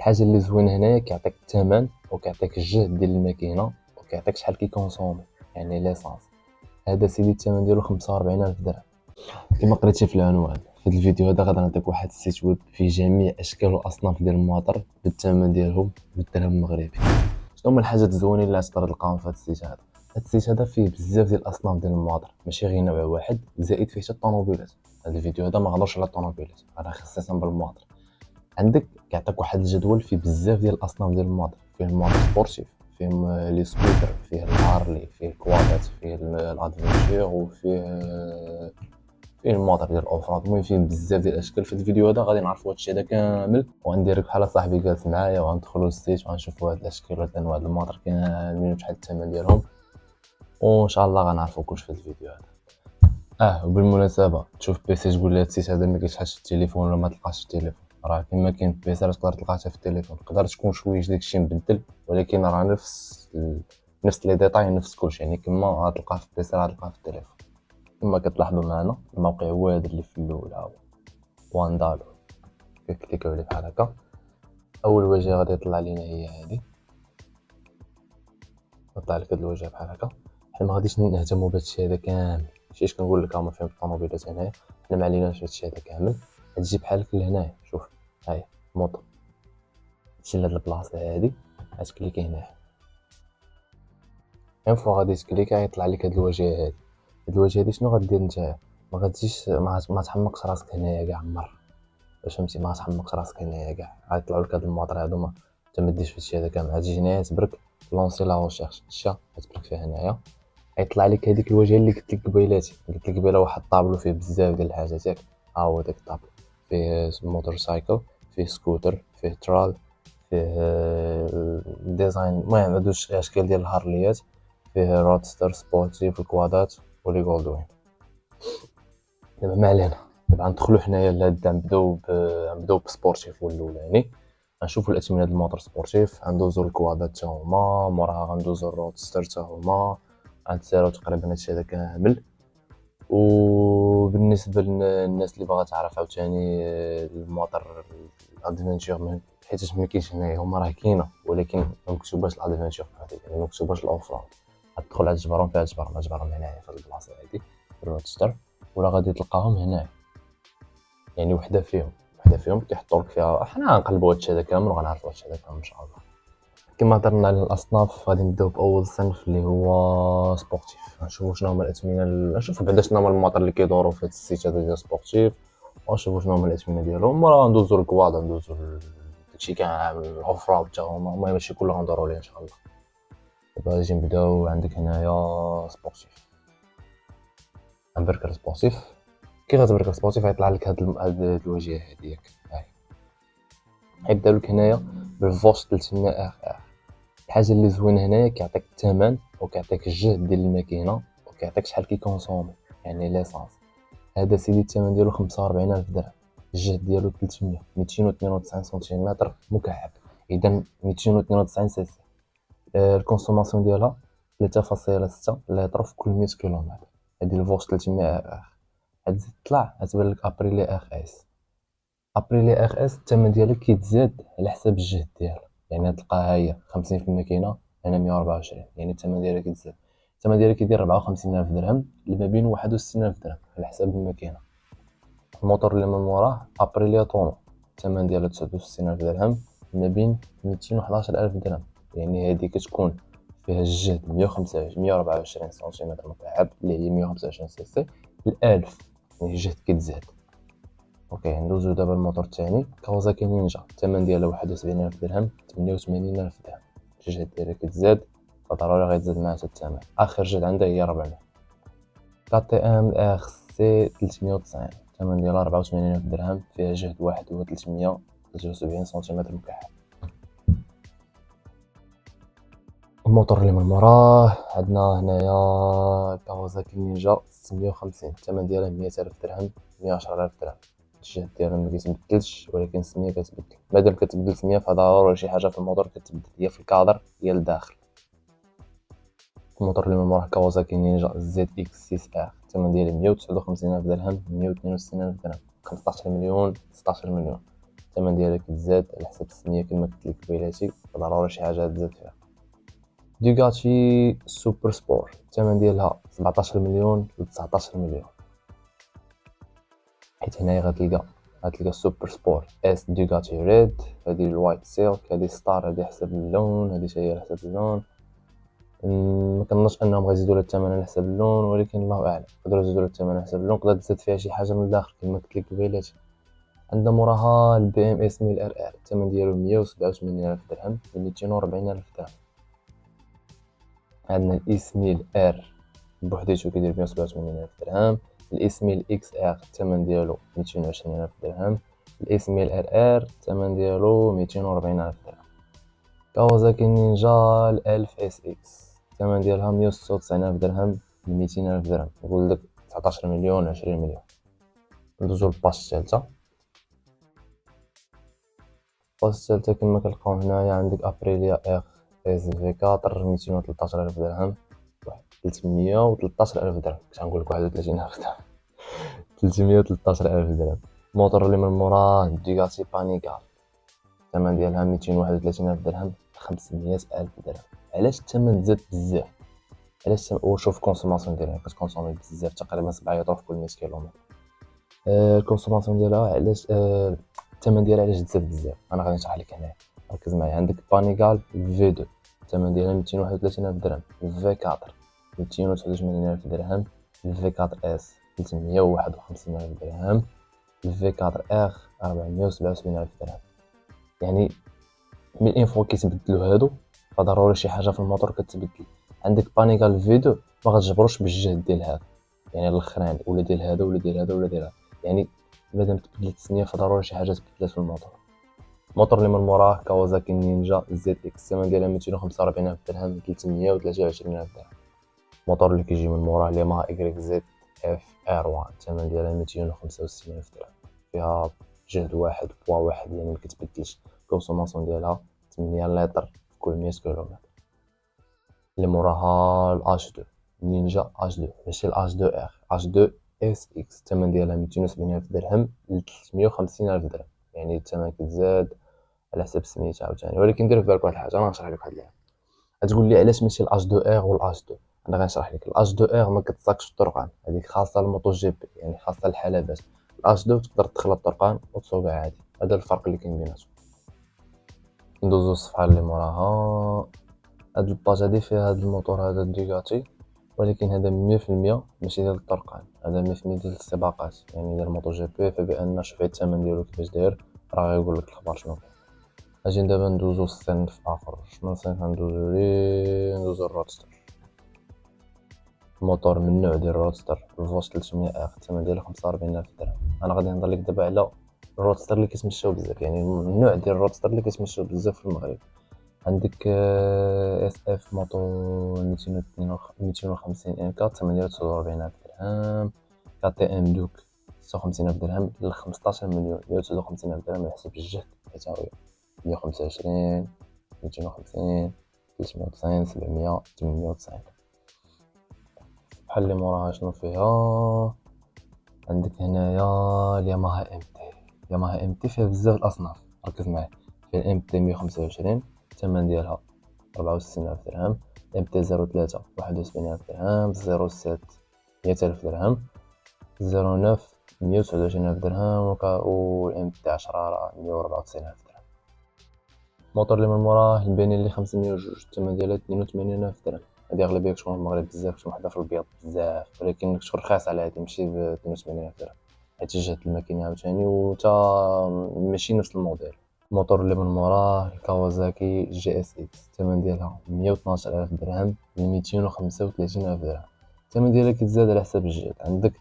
الحاجه اللي زوينه هنايا كيعطيك الثمن وكيعطيك الجهد ديال الماكينه وكيعطيك شحال كيكونسومي يعني ليسانس. هذا سيدي الثمن ديالو 45000 درهم. كما قريتي في العنوان في الفيديو هذا غادي نعطيك واحد السيت ويب فيه جميع اشكال واصناف ديال المواطر بالثمن ديالهم بالدرهم المغربي. شنو هما الحاجات الزوينين اللي غتقدر تلقاهم في هذا السيت هذا؟ هذا السيت هذا فيه بزاف ديال الاصناف ديال المواطر، ماشي غير نوع واحد، زائد فيه حتى الطوموبيلات. هذا الفيديو هذا ما غادرش على الطوموبيلات، راه خصيصا بالمواطر. عندك كيعطيك واحد الجدول فيه بزاف ديال الاصناف ديال المواطر، فيه المواطر سبورتيف، فيه لي سكوتر، فيه الهارلي، فيه الكوادات، فيه الادفنتشر، فيه المواطر ديال الاوفراد. المهم فيه بزاف ديال الاشكال. في الفيديو هذا غادي نعرفوا هادشي هذا كامل، وغنديرك بحال صاحبي جالس معايا وغندخلوا للسيت وغنشوفوا هاد الاشكال وهاد الانواع ديال المواطر كاملين وشحال الثمن ديالهم، وان شاء الله غنعرفوا كلشي في الفيديو هذا. وبالمناسبه تشوف بيسي تقول لي هاد السيت هذا ما كيشحالش في التليفون ولا ما تلقاش في التليفون، راه كما كاين في بيسي تقدر تلقاها في التليفون، تقدر تكون شويه داكشي مبدل ولكن راه نفس لي ديتاي نفس كلشي، يعني كما غتلقاه في بيسي غتلقاه في التليفون. كما كتلاحظوا معنا الموقع هو هذا اللي في الاول ها هو واندالو. كليكيو عليه بحال هكا، اول واجهه غادي يطلع لينا هي هذه، يطلع لك هذا الواجهه بحال هكا. حنا ما غاديش نهتموا بهادشي هذا كامل، ماشي اش كنقول لك هما فين الطوموبيلات هنايا، حنا ما عليناش هادشي هذا كامل. غتجي بحال هكا لهنايا، شوف ها هي موطو، تمشي لهاد البلاصه هادي غتكليكي هنايا، اون فوا غادي تكليكي غيطلع لك هاد الواجهه هادي. هاد الواجهه هادي شنو غدير نتايا؟ ما غاديش ما تحمقش راسك هنايا كاع مره، باش فهمتي ما تحمقش راسك هنايا كاع. غيطلعوا لك هاد المواطر هادو ما انت ما ديرش فهادشي هذا كامل. غتجي هنايا تبرك لونسي لا ريشيرش، شتي غتبرك فيها هنايا غيطلع لك هذيك الواجهه اللي قلت لك قبيلاتي. قلت لك قبيله واحد الطابلو فيه بزاف ديال الحاجات ياك، ها هو داك الطابلو فيه موتور سايكل، فيه سكوتر، فيه ترال، فيه ديزاين، المهم هادو اشكال ديال الهارليات، فيه رودستر سبورتيف الكوادات ولي جولدوين. دابا ما علينا، دابا غندخلوا حنايا لهاد نبداو بسبورتيف هو الاولى. يعني غنشوفوا الاثمنه ديال الموتور سبورتيف، غندوزو الكوادات حتى هما، موراها غندوزو الرودستر حتى هما، غنسالو تقريبا هادشي هذا كامل. وبالنسبه للناس اللي باغا تعرف عاوتاني الموتور الادفنتشر، حيت ما كاينش هنايا، هما راه كاينه ولكن ما مكتوباش الادفنتشر يعني ما مكتوباش الاوفرود. غتدخل على الجبرون، فيها الجبرون هنايا في البلاصه هادي الرودستر، ولا غادي تلقاهم هنايا، يعني وحده فيهم كيحطوا لك فيها. حنا غنقلبوا هادشي هذا كامل وغنعرفوا هادشي هذا كامل ان شاء الله. كما هضرنا على الاصناف غادي نبداو باول صنف اللي هو سبورتيف. نشوفوا شنو هما الاثمنه نشوفوا بعدا شنو هما المواطر اللي كيدوروا في هذا السيت هذا ديال سبورتيف، ونشوفوا شنو هما الاثمنه ديالهم. راه ندوزو الكوادا، ندوزو داكشي كاع الاوفرود حتى هما، المهم هادشي كله غندورو ليه ان شاء الله. دابا غادي نبداو. عندك هنايا سبورتيف، غنبرك سبورتيف. كي غتبرك سبورتيف غيطلع لك هاد الواجهه هادي ياك، هاي غيبدا لك هنايا بالفوش 300 ار ار. الحاجه اللي زوينه هنايا كيعطيك الثمن وكيعطيك الجهد ديال الماكينه وكيعطيك شحال كيكونسومي يعني ليسانس. هذا سيدي الثمن ديالو 45000 درهم، الجهد ديالو 300 292 سنتيمتر مكعب، اذا 292 سي سي. الكونسوماسيون ديالها 3.6 لتر في كل 100 كيلومتر. هذه الفوش 300 ار ار. هاد تطلع غتبان لك ابري لي ار اس. ابري لي ار اس الثمن ديالها كيتزاد على حساب الجهد ديالها، يعني تلقاها هي 50 في الماكينه، هنا 124، يعني الثمن ديالها كيتزاد. الثمن ديالها كيدير 54000 درهم لما بين 61000 درهم على حساب الماكينه. الموتور اللي من موراه ابريليا طونو، الثمن ديالها 69000 درهم ما بين 211000 درهم، يعني هذه كتكون فيها الجهد 124 سنتيمتر مكعب اللي هي 125 سي سي ل1000، يعني الجهد كيتزاد. اوكي ندوزو دابا الموتور الثاني كاوازاكي نينجا، الثمن ديالها 71000 درهم 88000 درهم، الجهد ديالها كتزاد فضروري غيتزاد معها حتى الثمن. اخر جهد عندها هي 400. كاتي ام ار سي 390، الثمن ديالها 84000 درهم، فيها جهد واحد هو 373 سنتيمتر مكعب. الموتور اللي من موراه عندنا هنايا كاوازاكي نينجا 650، الثمن ديالها 100000 درهم 110000 درهم، الجهد ديالها ما كيتبدلش ولكن السميه كتبدل. مادام كتبدل السميه فضروري شي حاجه في الموتور كتبدل، هي في الكادر هي لداخل. الموتور اللي من موراه كاوازاكي نينجا زد اكس 6 ار، الثمن ديالها 159000 درهم 152000 درهم، 15 مليون 16 مليون. الثمن ديالها كتزاد على حسب السميه كما قلت لك قبيلاتي، ضروري شي حاجه تزاد فيها. دوغاتي سوبر سبور الثمن ديالها 17 مليون ل 19 مليون، حيت هنايا غتلقى سوبر سبور اس دوغاتي ريد، هادي الوايت سيلك، هادي ستار، هادي حسب اللون، هادي حتى هي على حسب اللون. ما كنظنش انهم غيزيدوا لها الثمن على حسب اللون، ولكن الله اعلم يقدروا يزيدوا لها الثمن على حسب اللون، تقدر تزيد فيها شي حاجه من الداخل كما قلت لك قبيلاتي. عندنا موراها البي ام اس 1000 ار ار الثمن ديالو 187000 درهم ل 240000 درهم. عندنا الاس 1000 ار بوحديتو كيدير 187000 درهم. الاس 1000 اكس ار الثمن ديالو 220000 درهم. الاس 1000 ار ار الثمن ديالو 240000 درهم. كawasaki نينجا 1000 اس اكس الثمن ديالها 196000 درهم ل 200000 درهم، نقول لك 19 مليون 20 مليون. ندوزو للباج الثالثه. الباج الثالثه كما كنلقاو هنايا عندك ابريليا اخ اس في 4 213000 درهم، 313000 درهم، كنت غنقول لك 31000 درهم 313000 درهم. الموتور اللي من موراه دوغاتي بانيكال الثمن ديالها 231000 درهم، 500000 درهم. علاش الثمن زاد بزاف؟ علاش وشوف كونسوماسيون ديالها كتكونسومي بزاف، تقريبا 7 يطرو في كل 100 كيلومتر. الكونسوماسيون ديالها علاش الثمن ديالها علاش تزاد بزاف؟ انا غادي نشرح لك هنا، ركز معايا. عندك بانيغال في 2 الثمن ديالها 231000 درهم، في 4 289000 درهم، في 4 اس 351000 درهم، في 4 اخ 477000 درهم. يعني من انفو كيتبدلوا هادو فضروري شي حاجه في الموتور كتبدل. عندك بانيغال في 2 ما غتجبروش بالجهد ديال هذا، يعني الاخراني ولا ديال هذا ولا ديال هذا ولا ديال هذا، يعني مادام تبدلت السميه فضروري شي حاجه تبدلات في الموتور. الموتور اللي من موراه كawasaki نينجا زد اكس الثمن ديالها 245000 درهم، 323000 درهم. الموتور اللي كيجي من موراه ياماها اكريك زد اف ار 1 الثمن ديالها 265000 درهم، فيها جهد 1.1 يعني ما كتبدلش. الكونسوماسيون ديالها 8 لتر في كل 100 كيلومتر. اللي موراها الاش 2 نينجا اش 2 ماشي الاش 2 ار، اش 2 اس اكس الثمن ديالها 270000 درهم ل 350000 درهم، يعني الثمن كيتزاد على حسب سميتها عاوتاني. ولكن دير في بالك واحد الحاجه، انا غنشرح لك واحد الحاجه. غتقول لي علاش ماشي الاش 2 ار والاش 2؟ انا غنشرح لك. الاش 2 ار ما كتساقش الطرقان، هذيك خاصه الموتو جي بي، يعني خاصه الحلبات. الاش 2 تقدر تدخل الطرقان وتسوقها عادي، هذا الفرق اللي كاين بيناتهم. ندوزو الصفحه اللي موراها. هاد الباج هادي فيها هاد الموتور هذا دوغاتي، ولكن هذا 100% ماشي ديال الطرقان، هذا 100% ديال السباقات، يعني ديال الموتو جي بي. فبان شوف الثمن ديالو كيفاش داير راه غيقول لك الاخبار شنو كاين. اجي دابا ندوزو للصنف اخر. شنو صنف ندوزو الروادستر. موتور من النوع ديال الروادستر الفوس 300 اخ الثمن ديالو 45000 درهم. انا غادي نهضر لك دابا على الروادستر اللي كيتمشاو بزاف، يعني النوع ديال الروادستر اللي كيتمشاو بزاف في المغرب. عندك اس اف موتو 250 ان 4 الثمن ديالو 49000 درهم. كي تي ام دوك 56000 درهم ل 15 مليون 159000 درهم على حسب الجهد، حيت ها هي 125 250 390 700 890. بحال اللي موراها شنو فيها؟ عندك هنايا الياماها ام تي. ياماها ام تي فيها بزاف الاصناف، ركز معايا. فيها الام تي 125 الثمن ديالها 64000 درهم، ام تي 03 71000 درهم، 07 100000 درهم، 09 129000 درهم، و ام تي 10 راه 194000 درهم. الموتور اللي من موراه البينيلي 502 الثمن ديالها 82000 درهم. هادي اغلبيه كتكون في المغرب بزاف، كتكون وحده في البيض بزاف، ولكن كتكون رخيص على هادي ماشي ب 82000 درهم، حيت جهه الماكينه عاوتاني و تا ماشي نفس الموديل. الموتور اللي من موراه الكawasaki جي اس اكس الثمن ديالها 112000 درهم ل 235000 درهم. الثمن ديالها كيتزاد على حسب الجهد. عندك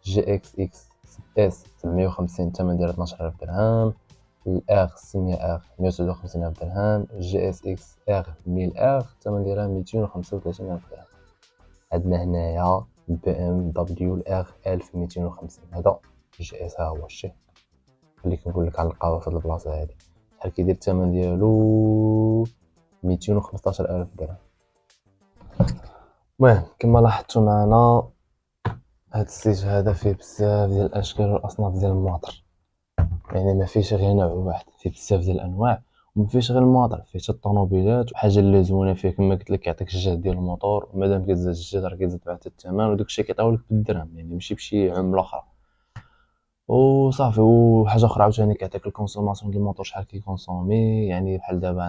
جي اكس اكس اس 750 الثمن ديالها 12000 درهم، الار 600 ار 159000 درهم، جي اس اكس ار 1000 ار الثمن ديالها 235000 درهم. عندنا هنايا بي ام دبليو الار 1250 هذا جي اس، ها هو الشيء خليك نقول لك على القهوه في هاد البلاصه هادي شحال كيدير الثمن ديالو 215000 درهم. المهم كما لاحظتوا معنا هاد السيج هذا فيه بزاف ديال الاشكال والاصناف ديال المواطر. يعني ما فيهش غير نوع واحد، فيه بزاف ديال الانواع، وما فيهش غير الماطر، فيه حتى الطوموبيلات. وحاجه اللي زوينه فيه كما قلت لك كيعطيك الجهد ديال الموتور، ومادام كتزاد الجهد راه كيزيد بعد الثمن، وداك الشيء كيعطيوه لك بالدرهم يعني ماشي بشي عمله اخرى. وصافي. وحاجه اخرى عاوتاني كيعطيك الكونسوماسيون ديال الموتور شحال كيكونسومي، يعني بحال دابا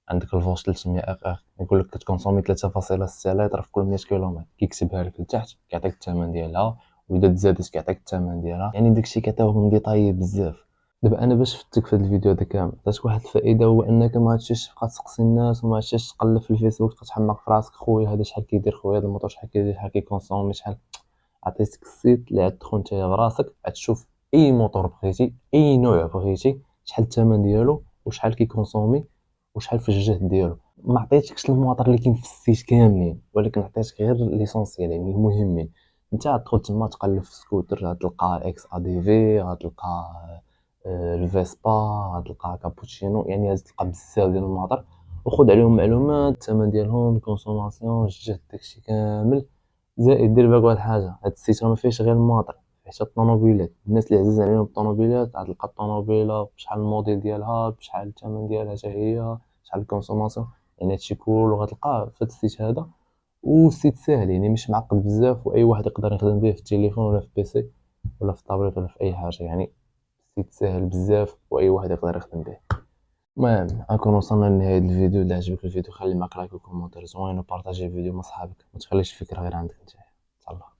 عندك الفوش 300 اف اف يقول لك كتكونسومي 3.6 لتر في كل 100 كيلومتر، كيكتبها لك لتحت كيعطيك الثمن ديالها، واذا تزادت كيعطيك الثمن ديالها. يعني داكشي كيعطيوهم ديطاي بزاف. دابا انا باش فتك في هذا الفيديو هذا كامل عطيتك واحد الفائده، هو انك ما غاديش تبقى تسقسي الناس، وما غاديش تقلب في الفيسبوك تحمق في راسك خويا هذا شحال كيدير، خويا هذا الموتور شحال كيدير، شحال كيكونسومي، شحال. عطيتك السيت اللي غتدخل نتايا براسك غتشوف اي موتور بغيتي، اي نوع بغيتي، شحال الثمن ديالو وشحال كيكونسومي وشحال في الجهد ديالو. ما عطيتكش المواطر اللي كاين في السيت كاملين، ولكن عطيتك غير ليسونسيال يعني المهمين. انت غتدخل تما تقلب في سكوتر، غتلقى اكس ا دي في، غتلقى الفيسبا، غتلقى كابوتشينو، يعني غتلقى بزاف ديال المواطر. وخذ عليهم معلومات، الثمن ديالهم، الكونسوماسيون، الجهد، داكشي كامل. زائد دير بالك واحد الحاجه، هاد السيت راه ما فيهش غير المواطر، فيه حتى الطوموبيلات. الناس اللي عزيز عليهم الطوموبيلات غتلقى الطوموبيله بشحال الموديل ديالها، بشحال الثمن ديالها حتى هي، شحال الكونسوماسيون. يعني هادشي كله غتلقاه في هاد السيت هذا. والسيت ساهل يعني مش معقد بزاف، واي واحد يقدر يخدم به في التليفون ولا في بيسي ولا في الطابليت ولا في اي حاجه. يعني السيت ساهل بزاف واي واحد يقدر يخدم به. المهم نكون وصلنا لنهاية الفيديو. اذا عجبك الفيديو خلي معاك لايك وكومونتير زوين، وبارطاجي الفيديو مع صحابك، ما تخليش الفكره غير عندك انت. تهلا.